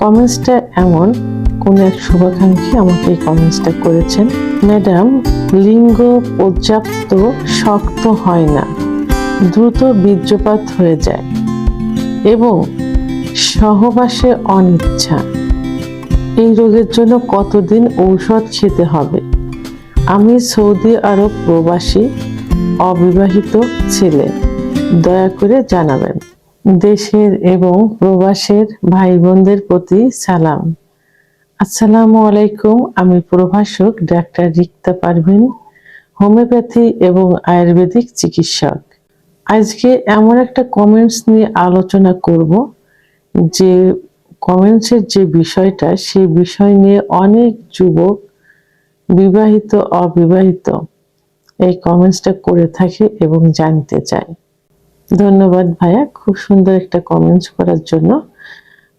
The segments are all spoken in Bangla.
কমেন্টসটা এমন, কোন এক শুভাকাঙ্ক্ষী আমাকে এই কমেন্টসটা করেছেন, ম্যাডাম, লিঙ্গ পর্যাপ্ত শক্ত হয় না, দ্রুত বীর্যপাত হয়ে যায় এবং সহবাসে অনিচ্ছা। এই রোগের জন্য কতদিন ঔষধ খেতে হবে? আমি সৌদি আরব প্রবাসী অবিবাহিত ছেলে, দয়া করে জানাবেন। দেশের এবং প্রবাসের ভাই বোনদের প্রতি সালাম। আসসালামু আলাইকুম। আমি প্রভাষক ডাক্তার রিক্তা পারভিন, হোমিওপ্যাথি এবং আয়ুর্বেদিক চিকিৎসক। আজকে এমন একটা কমেন্টস নিয়ে আলোচনা করব যে কমেন্টসের যে বিষয়টা, সেই বিষয় নিয়ে অনেক যুবক, বিবাহিত অবিবাহিত, এই কমেন্টসটা করে থাকে এবং জানতে চায়। ধন্যবাদ ভাইয়া, খুব সুন্দর একটা কমেন্টস করার জন্য।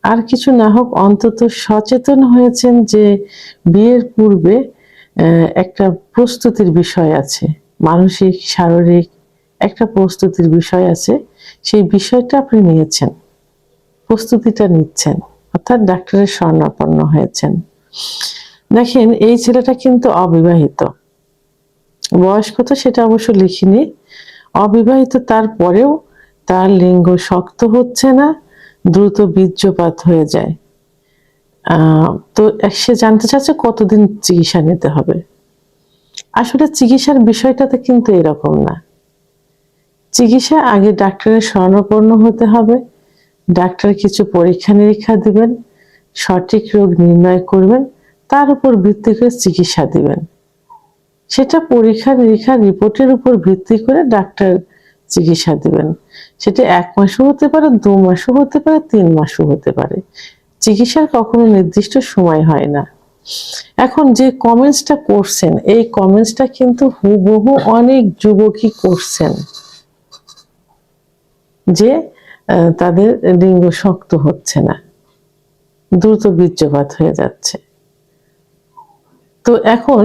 আর কিছু না হোক, অন্তত সচেতন হয়েছেন যে বিয়ের পূর্বে একটা প্রস্তুতির বিষয় আছে, মানসিক শারীরিক একটা প্রস্তুতির বিষয় আছে। সেই বিষয়টা আপনি নিয়েছেন, প্রস্তুতিটা নিচ্ছেন, অর্থাৎ ডাক্তারের শরণাপন্ন হয়েছেন। দেখেন, এই ছেলেটা কিন্তু অবিবাহিত, বয়স কত সেটা অবশ্য লিখিনি, অবিবাহিত, তারপরেও তার লিঙ্গ শক্ত হচ্ছে না, দ্রুত বীর্যপাত হয়ে যায়। তো সে জানতে চাচ্ছে কতদিন চিকিৎসা নিতে হবে। আসলে চিকিৎসার বিষয়টাতে কিন্তু এরকম না। চিকিৎসা আগে ডাক্তারের শরণাপন্ন হতে হবে, ডাক্তার কিছু পরীক্ষা নিরীক্ষা দিবেন, সঠিক রোগ নির্ণয় করবেন, তার উপর ভিত্তি করে চিকিৎসা দিবেন। সেটা পরীক্ষা নিরীক্ষা রিপোর্টের উপর ভিত্তি করে ডাক্তার চিকিৎসা দিবেন। সেটা 1 মাসও হতে পারে, 2 মাসও হতে পারে, 3 মাসও হতে পারে। চিকিৎসার কখনো নির্দিষ্ট সময় হয় না। এখন যে কমেন্টসটা করছেন, এই কমেন্টসটা কিন্তু হুবহু অনেক যুবকই করছেন যে তাদের লিঙ্গ শক্ত হচ্ছে না, দ্রুত বীর্যপাত হয়ে যাচ্ছে। তো এখন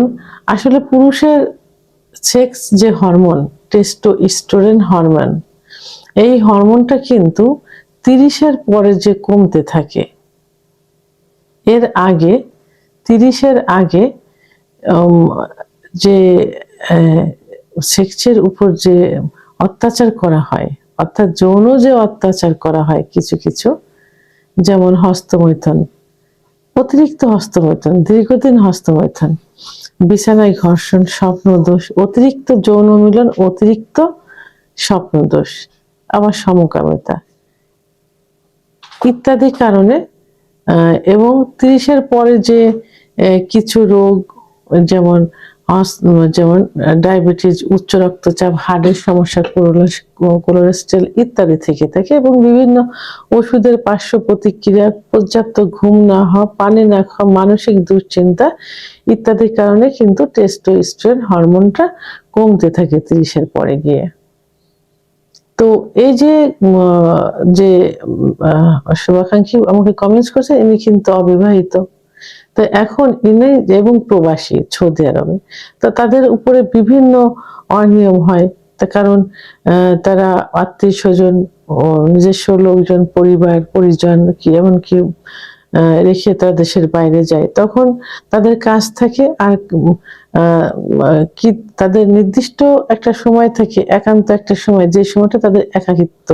আসলে পুরুষের সেক্স যে হরমোন, টেস্টোস্টেরন হরমোন, এই হরমোনটা কিন্তু 30-এর পরে যে কমতে থাকে, এর আগে 30-এর আগে যে সেক্সের উপর যে অত্যাচার করা হয়, অর্থাৎ যৌন যে অত্যাচার করা হয় কিছু কিছু, যেমন হস্তমৈথুন, অতিরিক্ত হস্তমৈথুন, দীর্ঘদিন হস্তমৈথুন, বিছানায় ঘর্ষণ, স্বপ্নদোষ, অতিরিক্ত যৌন মিলন, অতিরিক্ত স্বপ্নদোষ, আবার সমকামিতা ইত্যাদি কারণে, এবং 30-এর পরে যে কিছু রোগ, যেমন ডায়াবেটিস, উচ্চ রক্তচাপ, হার্টের সমস্যা, কোলেস্টেরল ইত্যাদি থেকে থাকে, এবং বিভিন্ন ওষুধের পার্শ্ব প্রতিক্রিয়া, পর্যাপ্ত ঘুম না হওয়া, পানি না খাওয়া, মানসিক দুশ্চিন্তা ইত্যাদির কারণে কিন্তু টেস্টোস্টেরন হরমোনটা কমতে থাকে 30-এর পরে গিয়ে। তো এই যে শুভাকাঙ্ক্ষী আমাকে কমেন্টস করছে, ইনি কিন্তু অবিবাহিত। তো এখন ইনি এবং প্রবাসী সৌদি আরবে, তো তাদের উপরে বিভিন্ন অনিয়ম হয়। তার কারণ তারা আত্মীয় স্বজন ও নিজস্ব লোকজন, পরিবার পরিজন, কি এমনকি রেখে তারা দেশের বাইরে যায়, তখন তাদের কাজ থাকে। আর কি তাদের নির্দিষ্ট একটা সময় থাকে, একান্ত একটা সময়, যে সময়টা তাদের একাকিত্ব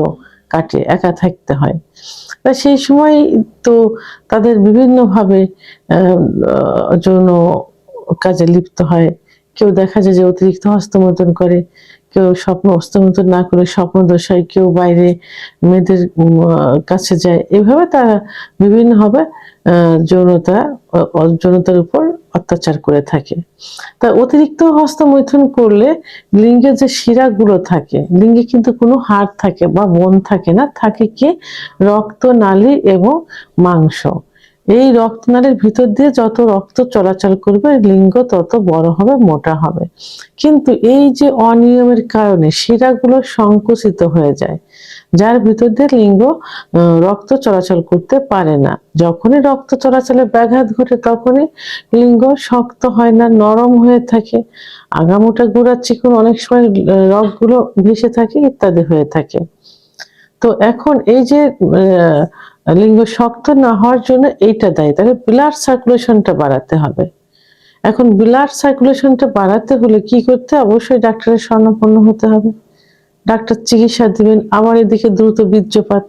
কাটে, একা থাকতে হয়। সেই সময় তো তাদের বিভিন্নভাবে যৌন কাজে লিপ্ত হয়। কেউ দেখা যায় যে অতিরিক্ত হস্তমৈথুন করে, কেউ হস্তমৈথুন না করে স্বপ্নদোষ হয়, কেউ বাইরে মেয়েদের কাছে যায়। এভাবে তারা বিভিন্নভাবে যৌনতার উপর অত্যাচার করে থাকে। তা অতিরিক্ত হস্তমৈথুন করলে লিঙ্গের যে শিরাগুলো থাকে, লিঙ্গে কিন্তু কোনো হাড় থাকে বা বোন থাকে না, থাকে কি রক্তনালী এবং মাংস। এই রক্তনালীর ভিতর দিয়ে যত রক্ত চলাচল করবে, লিঙ্গ তত বড় হবে, মোটা হবে। কিন্তু এই যে অনিয়মের কারণে শিরাগুলো সংকুচিত হয়ে যায়, যার ভিতর দিয়ে লিঙ্গ রক্ত চলাচল করতে পারে না। যখনই রক্ত চলাচলে ব্যাঘাত ঘটে, তখনই লিঙ্গ শক্ত হয় না, নরম হয়ে থাকে, আগামোটা গোড়া চিকন, অনেক সময় রগগুলো ভেসে থাকে ইত্যাদি হয়ে থাকে। তো এখন এই যে লিঙ্গ শক্ত না হওয়ার জন্য এইটা দায়ী। তাহলে ব্লাড সার্কুলেশনটা বাড়াতে হবে। এখন ব্লাড সার্কুলেশনটা বাড়াতে হলে কি করতে, অবশ্যই ডাক্তারের শরণাপন্ন হতে হবে। ডাক্তার চিকিৎসা দিবেন। আবার এদিকে দ্রুত বীর্যপাত,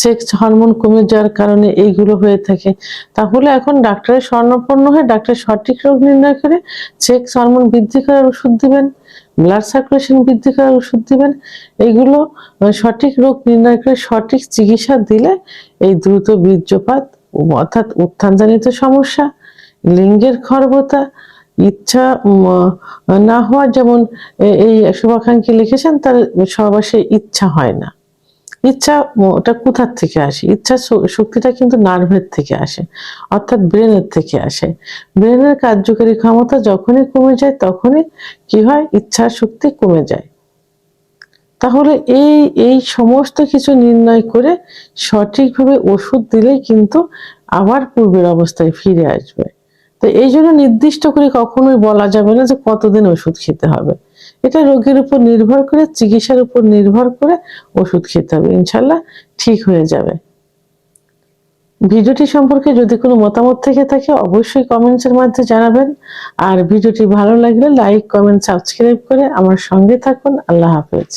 সেক্স হরমোন কমে যাওয়ার কারণে এইগুলো হয়ে থাকে। তাহলে এখন ডাক্তারের শরণাপন্ন হয়ে ডাক্তার সঠিক রোগ নির্ণয় করে সেক্স হরমোন বৃদ্ধি করার ওষুধ দিবেন, ব্লাড সার্কুলেশন বৃদ্ধি করার ওষুধ দিবেন। এইগুলো সঠিক রোগ নির্ণয় করে সঠিক চিকিৎসা দিলে এই দ্রুত বীর্যপাত অর্থাৎ উত্থানজনিত সমস্যা, লিঙ্গের খর্বতা, ইচ্ছা না হওয়া, যেমন এই শুভাকাঙ্ক্ষী লিখেছেন তার সহবাসে ইচ্ছা হয় না। ইচ্ছা ওটা কোথার থেকে আসে? ইচ্ছা শক্তিটা কিন্তু নার্ভের থেকে আসে, অর্থাৎ ব্রেনের থেকে আসে। ব্রেনের কার্যকরী ক্ষমতা যখনই কমে যায় তখনই কি হয়, ইচ্ছার শক্তি কমে যায়। তাহলে এই এই সমস্ত কিছু নির্ণয় করে সঠিকভাবে ওষুধ দিলেই কিন্তু আবার পূর্বের অবস্থায় ফিরে আসবে। তো এই জন্য নির্দিষ্ট করে কখনোই বলা যাবে না যে কতদিন ওষুধ খেতে হবে। এটা রোগের উপর নির্ভর করে, চিকিৎসার উপর নির্ভর করে ওষুধ খেতে হবে। ইনশাল্লাহ ঠিক হয়ে যাবে। ভিডিওটি সম্পর্কে যদি কোনো মতামত থেকে থাকে অবশ্যই কমেন্টসের মাধ্যমে জানাবেন। আর ভিডিওটি ভালো লাগলে লাইক, কমেন্ট, সাবস্ক্রাইব করে আমার সঙ্গে থাকুন। আল্লাহ হাফেজ।